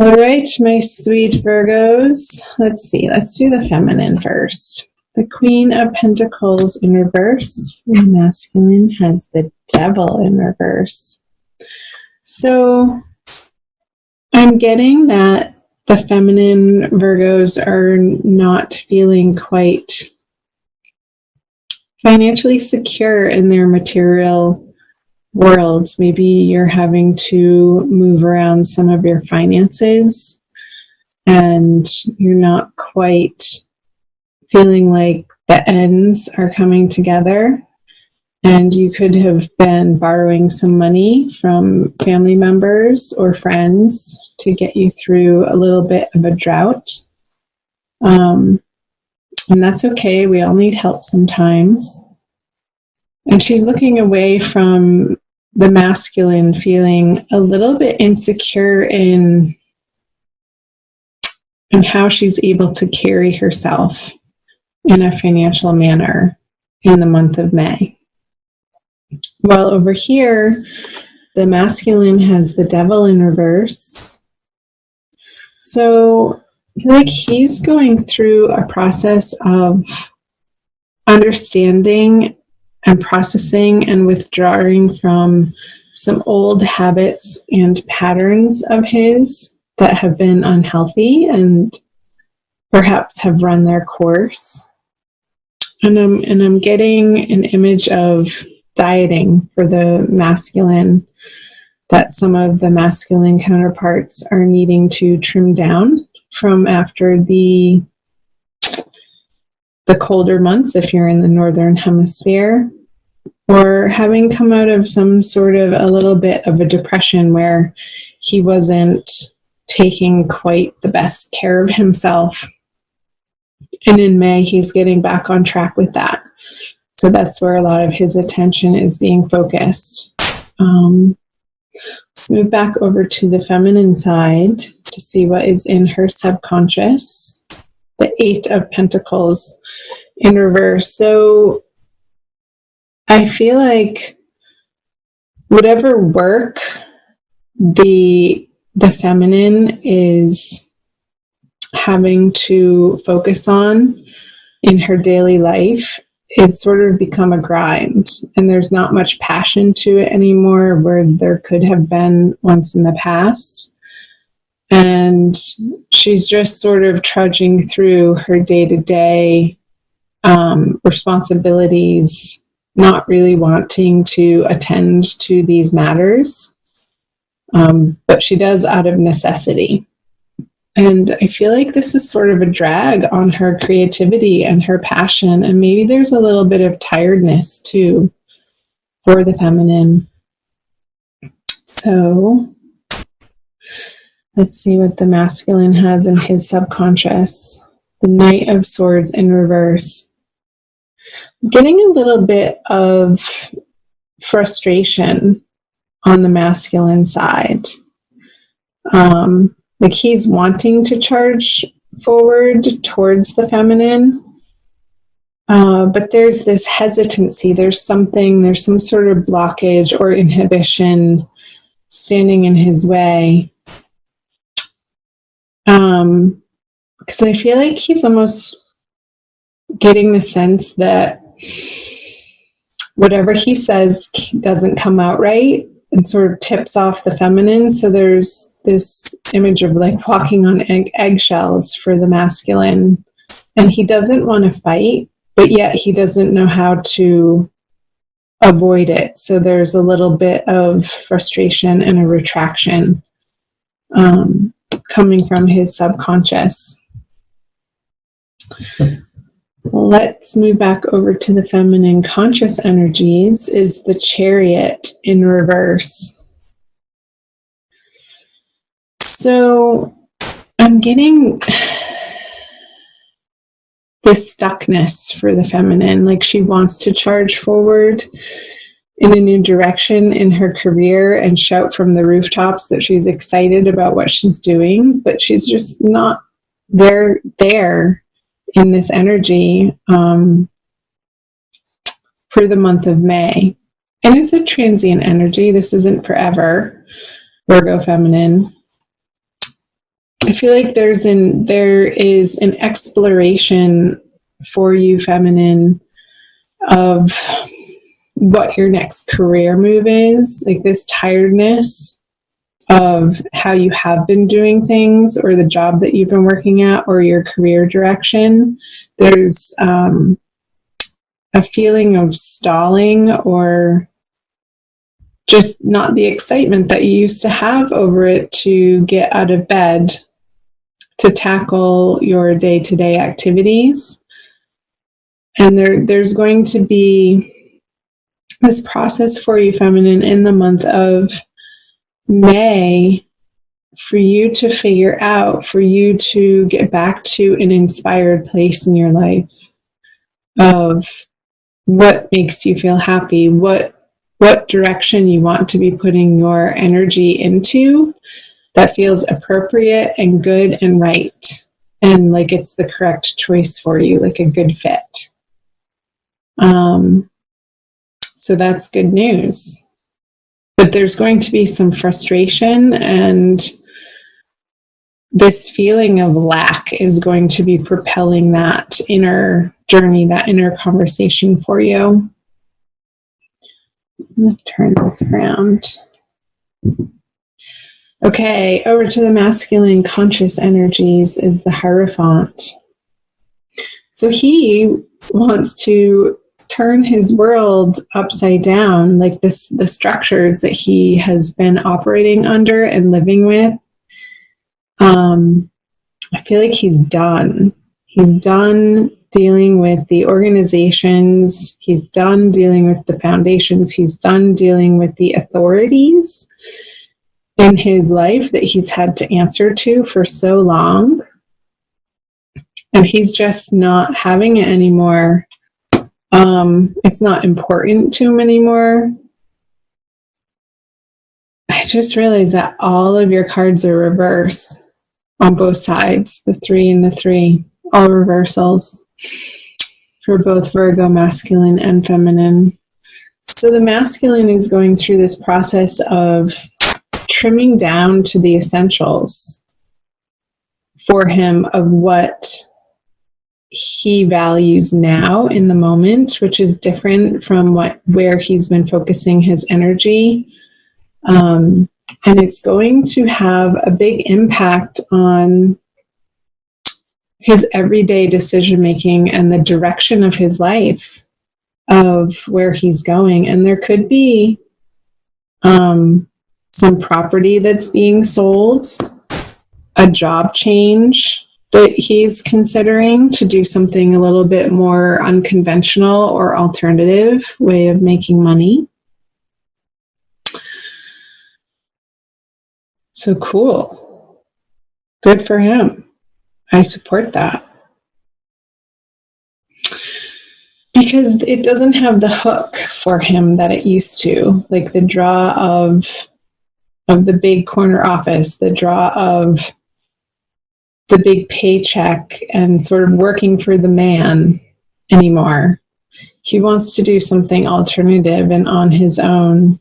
All right, my sweet Virgos. Let's see. Let's do the feminine first. The Queen of Pentacles in reverse. The masculine has the Devil in reverse. So I'm getting that the feminine Virgos are not feeling quite financially secure in their material worlds. Maybe you're having to move around some of your finances and you're not quite feeling like the ends are coming together, and you could have been borrowing some money from family members or friends to get you through a little bit of a drought. And that's okay. We all need help sometimes. And she's looking away from the masculine, feeling a little bit insecure in how she's able to carry herself in a financial manner in the month of May. While over here, the masculine has the Devil in reverse. So I feel like he's going through a process of understanding and processing and withdrawing from some old habits and patterns of his that have been unhealthy and perhaps have run their course. And I'm getting an image of dieting for the masculine, that some of the masculine counterparts are needing to trim down from after the colder months, if you're in the northern hemisphere, or having come out of some sort of a little bit of a depression where he wasn't taking quite the best care of himself. And in May, he's getting back on track with that. So that's where a lot of his attention is being focused. Move back over to the feminine side to see what is in her subconscious. The Eight of Pentacles in reverse. So I feel like whatever work the feminine is having to focus on in her daily life is sort of become a grind, and there's not much passion to it anymore where there could have been once in the past. And she's just sort of trudging through her day-to-day responsibilities, not really wanting to attend to these matters, but she does out of necessity. And I feel like this is sort of a drag on her creativity and her passion, and maybe there's a little bit of tiredness too for the feminine. So let's see what the masculine has in his subconscious. The Knight of Swords in reverse. I'm getting a little bit of frustration on the masculine side. Like he's wanting to charge forward towards the feminine, but there's this hesitancy. There's some sort of blockage or inhibition standing in his way. Because I feel like he's almost getting the sense that whatever he says doesn't come out right and sort of tips off the feminine. So there's this image of like walking on eggshells for the masculine, and he doesn't want to fight, but yet he doesn't know how to avoid it. So there's a little bit of frustration and a retraction coming from his subconscious. Let's move back over to the feminine conscious energies. Is the Chariot in reverse. So I'm getting this stuckness for the feminine, like she wants to charge forward in a new direction in her career and shout from the rooftops that she's excited about what she's doing, but she's just not there in this energy for the month of May. And it's a transient energy. This isn't forever, Virgo feminine. I feel like there is an exploration for you, feminine, of what your next career move is, like this tiredness of how you have been doing things, or the job that you've been working at, or your career direction. There's a feeling of stalling, or just not the excitement that you used to have over it to get out of bed to tackle your day-to-day activities. And there's going to be this process for you, feminine, in the month of May, for you to figure out, for you to get back to an inspired place in your life of what makes you feel happy, what direction you want to be putting your energy into that feels appropriate and good and right, and like it's the correct choice for you, like a good fit. So that's good news. But there's going to be some frustration, and this feeling of lack is going to be propelling that inner journey, that inner conversation for you. Let's turn this around. Okay, over to the masculine conscious energies is the Hierophant. So he wants to turn his world upside down, like the structures that he has been operating under and living with. I feel like he's done. He's done dealing with the organizations. He's done dealing with the foundations. He's done dealing with the authorities in his life that he's had to answer to for so long. And he's just not having it anymore. It's not important to him anymore. I just realized that all of your cards are reverse on both sides, the 3 and the 3, all reversals for both Virgo masculine and feminine. So the masculine is going through this process of trimming down to the essentials for him of what he values now in the moment, which is different from where he's been focusing his energy. And it's going to have a big impact on his everyday decision making and the direction of his life, of where he's going. And there could be some property that's being sold, a job change that he's considering to do something a little bit more unconventional or alternative way of making money. So cool. Good for him. I support that. Because it doesn't have the hook for him that it used to, like the draw of the big corner office, the draw of the big paycheck and sort of working for the man anymore. He wants to do something alternative and on his own,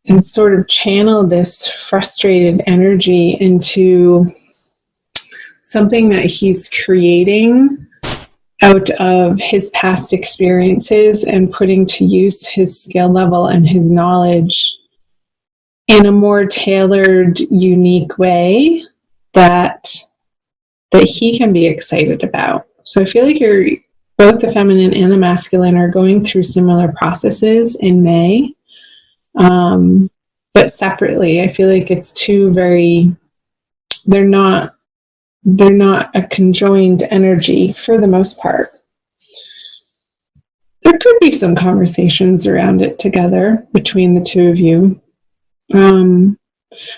and sort of channel this frustrated energy into something that he's creating out of his past experiences and putting to use his skill level and his knowledge in a more tailored, unique way that he can be excited about. So I feel like both the feminine and the masculine are going through similar processes in May. But separately. I feel like it's they're not a conjoined energy for the most part. There could be some conversations around it together between the two of you.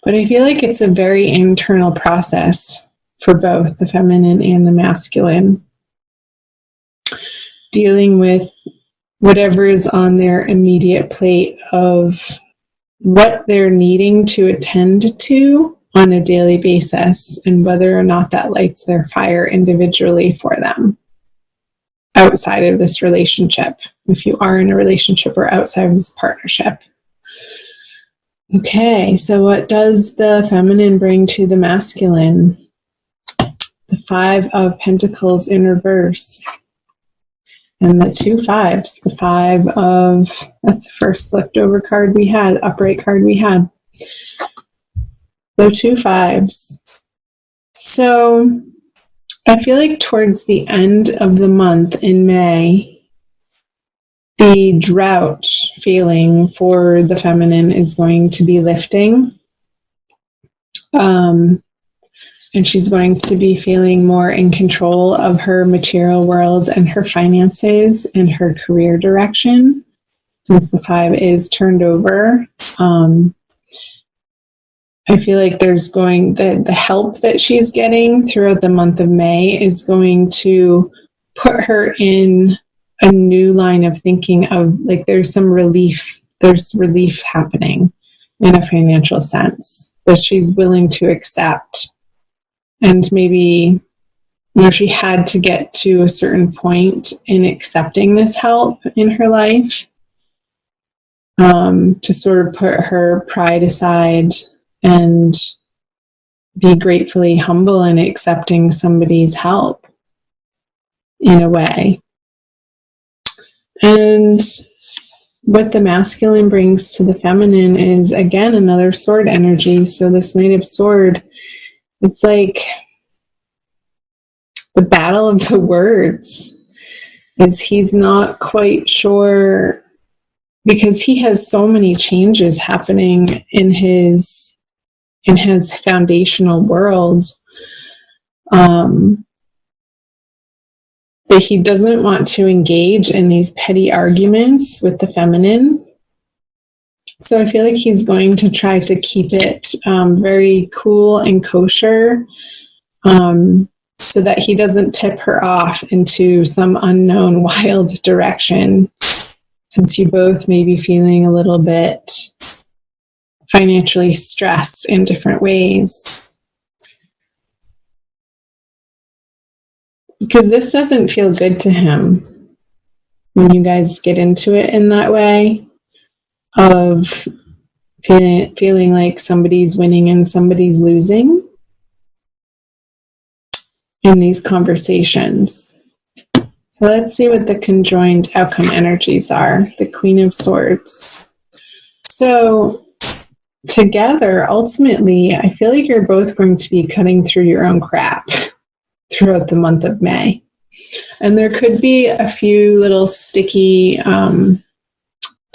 But I feel like it's a very internal process for both the feminine and the masculine, dealing with whatever is on their immediate plate of what they're needing to attend to on a daily basis, and whether or not that lights their fire individually for them outside of this relationship, if you are in a relationship, or outside of this partnership. Okay, so what does the feminine bring to the masculine? The Five of Pentacles in reverse. And the two fives. The Five of, that's the first flipped over card we had, upright card we had. So two fives. So I feel like towards the end of the month in May, the drought feeling for the feminine is going to be lifting. And she's going to be feeling more in control of her material world and her finances and her career direction, since the five is turned over. I feel like there's the help that she's getting throughout the month of May is going to put her in a new line of thinking of, like, there's relief happening in a financial sense that she's willing to accept. And maybe, she had to get to a certain point in accepting this help in her life, to sort of put her pride aside and be gratefully humble in accepting somebody's help in a way. And what the masculine brings to the feminine is, again, another sword energy. So this Knight of Sword, it's like the battle of the words. He's not quite sure, because he has so many changes happening in his foundational worlds, that he doesn't want to engage in these petty arguments with the feminine. So I feel like he's going to try to keep it very cool and kosher, so that he doesn't tip her off into some unknown wild direction, since you both may be feeling a little bit financially stressed in different ways. Because this doesn't feel good to him when you guys get into it in that way, of feeling like somebody's winning and somebody's losing in these conversations. So let's see what the conjoined outcome energies are. The Queen of Swords. So together, ultimately, I feel like you're both going to be cutting through your own crap throughout the month of May. And there could be a few little sticky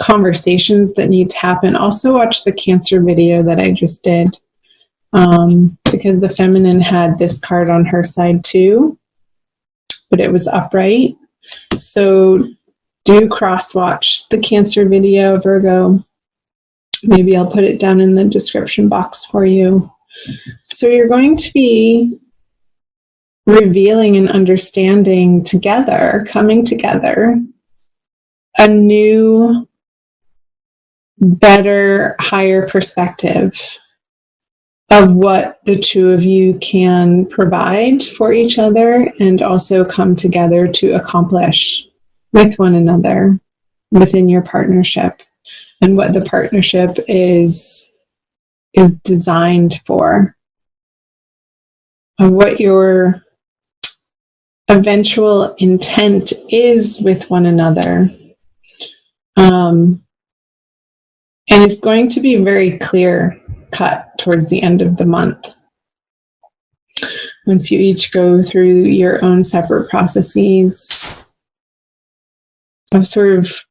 conversations that need to happen. Also watch the Cancer video that I just did, because the feminine had this card on her side too, but it was upright. So do cross-watch the Cancer video, Virgo. Maybe I'll put it down in the description box for you. So you're going to be revealing and understanding together, coming together, a new, better, higher perspective of what the two of you can provide for each other, and also come together to accomplish with one another within your partnership, and what the partnership is designed for, and what your eventual intent is with one another. And it's going to be very clear cut towards the end of the month, once you each go through your own separate processes of sort of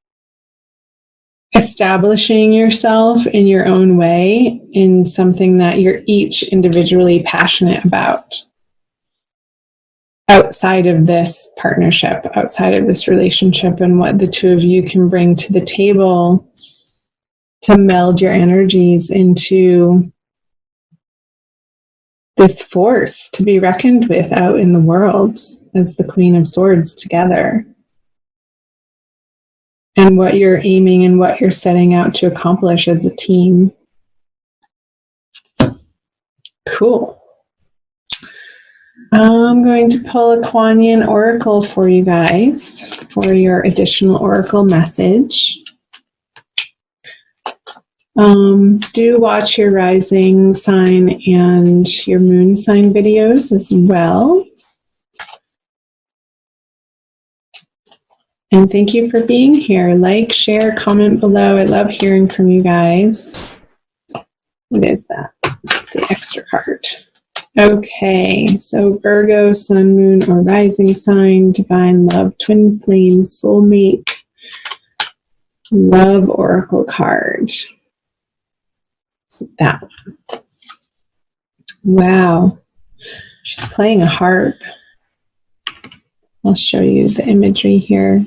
establishing yourself in your own way in something that you're each individually passionate about, outside of this partnership, outside of this relationship, and what the two of you can bring to the table to meld your energies into this force to be reckoned with out in the world as the Queen of Swords together. And what you're aiming and what you're setting out to accomplish as a team. Cool. I'm going to pull a Kuan Yin Oracle for you guys for your additional Oracle message. Do watch your rising sign and your moon sign videos as well. And thank you for being here. Like, share, comment below. I love hearing from you guys. What is that? It's the extra card. Okay, so Virgo, sun, moon, or rising sign, divine love, twin flame, soulmate, love oracle card. That one. Wow. She's playing a harp. I'll show you the imagery here.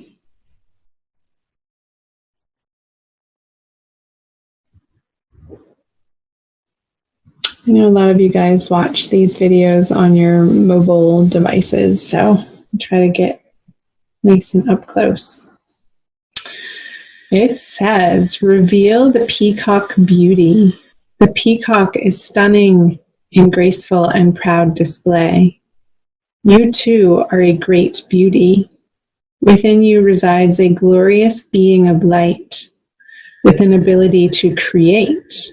I know a lot of you guys watch these videos on your mobile devices, so I'll try to get nice and up close. It says, reveal the peacock beauty. The peacock is stunning in graceful and proud display. You too are a great beauty. Within you resides a glorious being of light with an ability to create.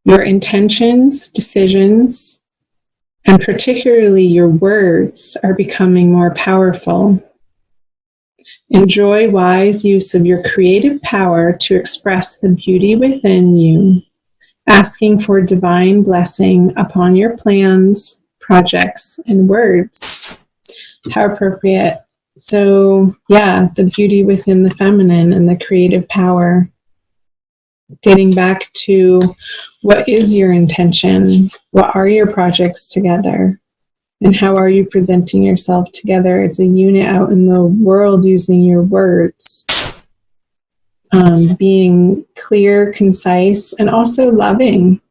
Your intentions, decisions, and particularly your words are becoming more powerful. Enjoy wise use of your creative power to express the beauty within you, asking for divine blessing upon your plans, projects, and words. How appropriate. So, yeah, the beauty within the feminine and the creative power. Getting back to what is your intention? What are your projects together? And how are you presenting yourself together as a unit out in the world using your words? Being clear, concise, and also loving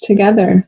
together.